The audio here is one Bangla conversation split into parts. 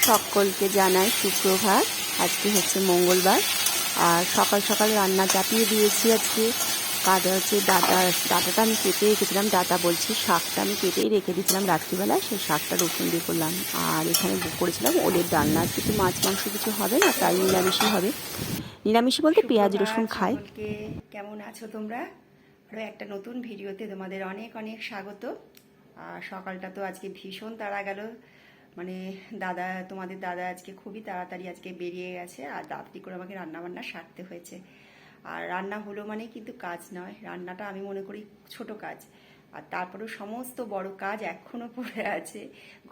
সকলকে জানাই সুপ্রভাত। আজকে হচ্ছে মঙ্গলবার আর সকাল সকাল রান্না চাপিয়ে দিয়েছি। আজকে কাজ হচ্ছে ডাটাটা আমি কেটে রেখেছিলাম, শাকটা আমি কেটেই রেখে দিয়েছিলাম রাত্রিবেলা, সেই শাকটা রসুন দিয়ে করলাম। আর এখানে করেছিলাম ওলের ডালনা। আজকে তো মাছ মাংস কিছু হবে না, তাই নিরামিষই হবে। নিরামিষই বলতে পেঁয়াজ রসুন খাই। সকলকে কেমন আছো তোমরা? আরও একটা নতুন ভিডিওতে তোমাদের অনেক অনেক স্বাগত। আর সকালটা তো আজকে ভীষণ তাড়া গেল, মানে তোমাদের দাদা আজকে খুবই তাড়াতাড়ি আজকে বেরিয়ে গেছে, আর তাড়াতাড়ি করে আমাকে রান্নাবান্না সারতে হয়েছে। আর রান্না হলো মানে কিন্তু কাজ নয়, রান্নাটা আমি মনে করি ছোট কাজ, আর তারপরেও সমস্ত বড় কাজ এখনো পড়ে আছে।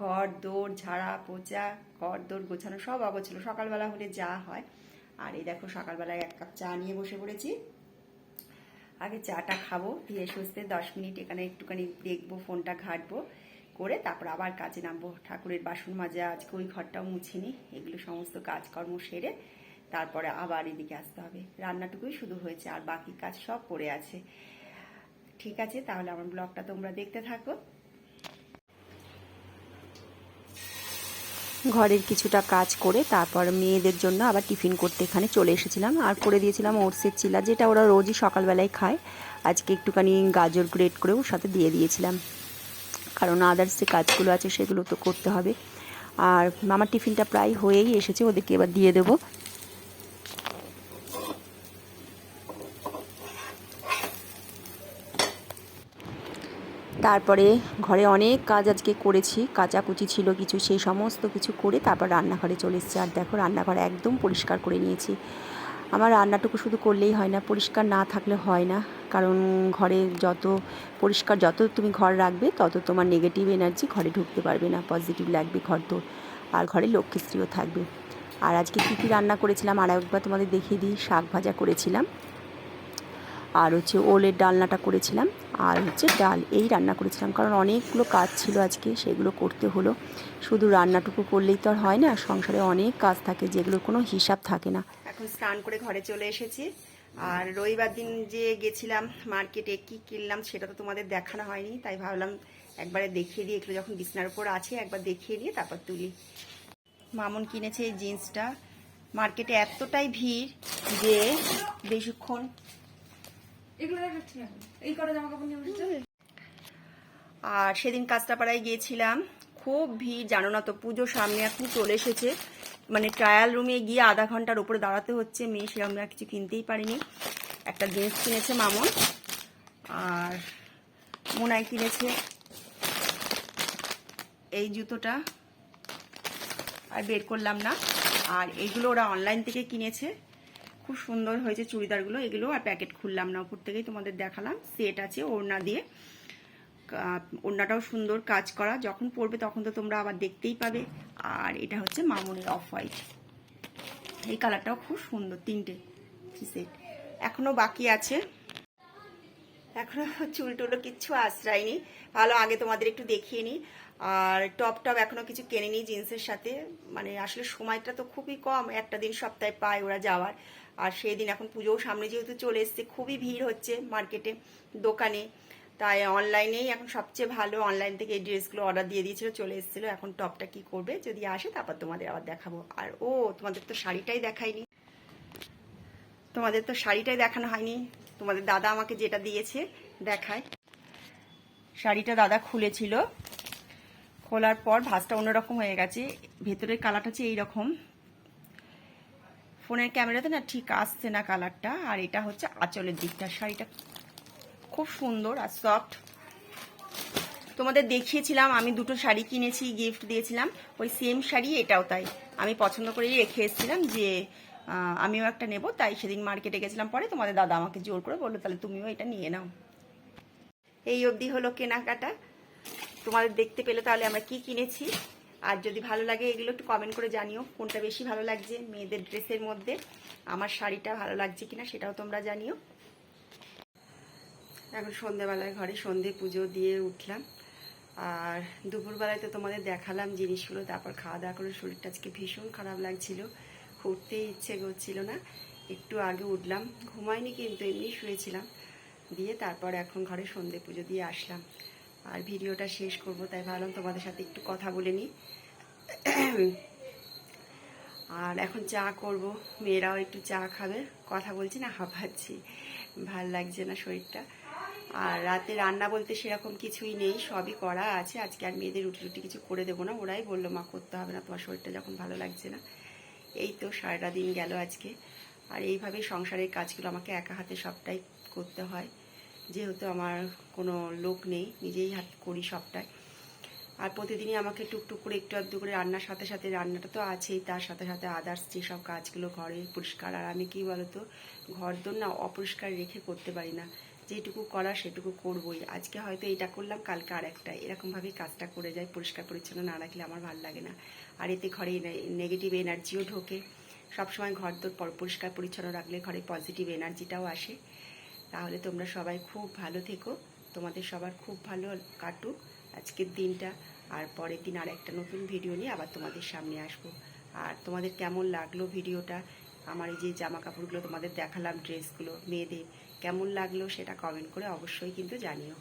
ঘর দৌড় ঝাড়া পোছা, ঘর দৌড় গোছানো সব অগোছালো সকালবেলা হলে যা হয়। আর এই দেখো সকালবেলায় 1 কাপ চা নিয়ে বসে পড়েছি। আগে চাটা খাবো, ধীরে সুস্থে 10 মিনিট এখানে একটুখানি দেখবো, ফোনটা ঘাঁটবো, করে তারপর আবার কাজে নামবো। ঠাকুরের বাসন মাজা, আজকে ওই ঘরটাও মুছিনি, এগুলো সমস্ত কাজকর্ম সেরে তারপরে আবার এদিকে আসতে হবে। রান্নাটুকুই শুধু হয়েছে, আর বাকি কাজ সব পড়ে আছে। ঠিক আছে, তাহলে আমার ব্লগটা তোমরা দেখতে থাকো। ঘরের কিছুটা কাজ করে তারপর মেয়েদের জন্য আবার টিফিন করতে এখানে চলে এসেছিলাম, আর করে দিয়েছিলাম ওটসের চিলা, যেটা ওরা রোজই সকালবেলায় খায়। আজকে একটুখানি গাজর গ্রেট করে ওর সাথে দিয়ে দিয়েছিলাম, কারণ আদার্স যে কাজগুলো আছে সেগুলো তো করতে হবে। আর আমার টিফিনটা প্রায় হয়েই এসেছে, ওদেরকে এবার দিয়ে দেবো। তারপরে ঘরে অনেক কাজ আজকে করেছি, কাচাকুচি ছিল কিছু, সেই সমস্ত কিছু করে তারপর রান্নাঘরে চলে এসেছি। আর দেখো রান্নাঘর একদম পরিষ্কার করে নিয়েছি। আমার রান্নাটুকু শুধু করলেই হয় না, পরিষ্কার না থাকলে হয় না, কারণ ঘরে যত তুমি ঘর রাখবে তত তোমার নেগেটিভ এনার্জি ঘরে ঢুকতে পারবে না, পজিটিভ লাগবে ঘর তো। আর ঘরে লক্ষ্মীশ্রীও থাকবে। আর আজকে কী কী রান্না করেছিলাম আর একবার তোমাদের দেখিয়ে দিই। শাক ভাজা করেছিলাম, আর হচ্ছে ওলের ডালনাটা করেছিলাম, আর হচ্ছে ডাল, এই রান্না করেছিলাম। কারণ অনেকগুলো কাজ ছিল আজকে, সেগুলো করতে হলো। শুধু রান্নাটুকু করলেই তো আর হয় না, সংসারে অনেক কাজ থাকে যেগুলোর কোনো হিসাব থাকে না। এখন স্নান করে ঘরে চলে এসেছি। আর রবিবার দিন যে গেছিলাম মার্কেটে, কি কিনলাম সেটা তো তোমাদের দেখানো হয়নি, তাই ভাবলাম একবারে দেখিয়ে দিই। একটু যখন বিছনার উপর আছে একবার দেখিয়ে দিয়ে তারপর তুলি। মামুন কিনেছে এই জিন্সটা। মার্কেটে এতটাই ভিড় যে বেশিক্ষণ আর সেদিন কাঁচরাপাড়ায় গিয়েছিলাম, খুব ভিড় জানো না তো। পুজো সামনে এখন চলে এসেছে, মানে ট্রায়াল রুমে গিয়ে আধা ঘন্টার উপরে দাঁড়াতে হচ্ছে। মেয়ে সেরকম আর কিছু কিনতেই পারিনি। একটা জিন্স কিনেছে মামুন, আর মোনাই কিনেছে এই জুতোটা, আর বের করলাম না। আর এইগুলো ওরা অনলাইন থেকে কিনেছে, খুব সুন্দর হয়েছে চুড়িদারগুলো এগুলো। আর প্যাকেট খুললাম না, উপর থেকেই তোমাদের দেখালাম। সেট আছে ওড়না দিয়ে, ওড়নাটাও সুন্দর কাজ করা, যখন পরবে তখন তো তোমরা আবার দেখতেই পাবে। আর এটা হচ্ছে মামুনের অফ হোয়াইট, এই কালারটাও খুব সুন্দর। 3টে সেট এখনো বাকি আছে, এখনো চুল টুলো কিচ্ছু আশ্রায়নি। ভালো, আগে তোমাদের একটু দেখিয়ে নিই। আর টপ এখনো কিছু কেনেনি জিন্সের সাথে, মানে আসলে সময়টা তো খুবই কম, একটা দিন সপ্তাহে পায় ওরা যাওয়ার। আর সেই দিন এখন পুজোও সামনে যেহেতু চলে এসছে, খুবই ভিড় হচ্ছে মার্কেটে, দোকানে, তাই অনলাইনেই এখন সবচেয়ে ভালো। অনলাইন থেকে এই ড্রেসগুলো অর্ডার দিয়ে দিয়েছিল, চলে এসেছিলো। এখন টপটা কি করবে, যদি আসে তারপর তোমাদের আবার দেখাবো। আর তোমাদের তো শাড়িটাই দেখায়নি, দেখানো হয়নি। তোমাদের দাদা আমাকে যেটা দিয়েছে দেখায়। শাড়িটা দাদা খুলেছিল, খোলার পর ভাঁজটা অন্যরকম হয়ে গেছে, ভেতরের কালারটা হচ্ছে এইরকম। ফোনের ক্যামেরাতে না ঠিক আসছে না কালারটা। আর এটা হচ্ছে আঁচলের দিকটা। শাড়িটা খুব সুন্দর আর সফট। তোমাদের দেখিয়েছিলাম আমি 2টো শাড়ি কিনেছি, গিফট দিয়েছিলাম, ওই সেম শাড়ি এটাও। তাই আমি পছন্দ করেই রেখে এসেছিলাম যে আমিও একটা নেব। তাই সেদিন মার্কেটে গেছিলাম, পরে তোমাদের দাদা আমাকে জোর করে বললো তাহলে তুমিও এটা নিয়ে নাও। এই অবধি হলো কেনাকাটা। তোমাদের দেখতে পেলে তাহলে আমরা কি কিনেছি। আর যদি ভালো লাগে এগুলো একটু কমেন্ট করে জানিও, কোনটা বেশি ভালো লাগছে মেয়েদের ড্রেসের মধ্যে, আমার শাড়িটা ভালো লাগছে কিনা সেটাও তোমরা জানিও। এখন সন্ধেবেলায় ঘরে সন্ধে পুজো দিয়ে উঠলাম। আর দুপুরবেলায় তো তোমাদের দেখালাম জিনিসগুলো। তারপর খাওয়া দাওয়া করে শরীরটা আজকে ভীষণ খারাপ লাগছিল, উঠতেই ইচ্ছে করছিল না। একটু আগে উঠলাম, ঘুমাইনি কিন্তু এমনি শুয়েছিলাম। দিয়ে তারপর এখন ঘরে সন্ধে পুজো দিয়ে আসলাম। আর ভিডিওটা শেষ করব, তাই ভাবলাম তোমাদের সাথে একটু কথা বলে নিই। আর এখন চা করব, মেয়েরাও একটু চা খাবে। কথা বলছি না হাঁপাচ্ছি, ভাল লাগছে না শরীরটা। আর রাতে রান্না বলতে সেরকম কিছুই নেই, সবই করা আছে। আজকে আর মেয়েদের রুটি রুটি কিছু করে দেবো না, ওরাই বললো মা করতে হবে না, তোমার শরীরটা যখন ভালো লাগছে না। এই তো সারাটা দিন গেল আজকে। আর এইভাবে সংসারের কাজগুলো আমাকে একা হাতে সবটাই করতে হয়, যেহেতু আমার কোনো লোক নেই, নিজেই হাত করি সবটাই। আর প্রতিদিনই আমাকে টুকটুক করে একটু আধটু করে রান্নার সাথে সাথে, রান্নাটা তো আছেই, তার সাথে সাথে আদার্স যেসব কাজগুলো ঘরে পরিষ্কার। আর আমি কি বলতো, ঘরদোর না অপরিষ্কার রেখে করতে পারি না, যেটুকু করার সেটুকু করবোই। আজকে হয়তো এটা করলাম, কালকে আর একটা, এরকমভাবেই কাজটা করে যায়। পরিষ্কার পরিচ্ছন্ন না রাখলে আমার ভালো লাগে না। আর এতে ঘরে নেগেটিভ এনার্জিও ঢোকে। সবসময় ঘরদোর পরিষ্কার পরিচ্ছন্ন রাখলে ঘরে পজিটিভ এনার্জিটাও আসে। তাহলে তোমরা সবাই খুব ভালো থেকো, তোমাদের সবার খুব ভালো কাটুক আজকের দিনটা। আর পরের দিন আর একটা নতুন ভিডিও নিয়ে আবার তোমাদের সামনে আসবো। আর তোমাদের কেমন লাগলো ভিডিওটা, আমার এই যে জামা কাপড়গুলো তোমাদের দেখালাম, ড্রেসগুলো মেয়েদের, কেমন লাগলো সেটা কমেন্ট করে অবশ্যই কিন্তু জানিও।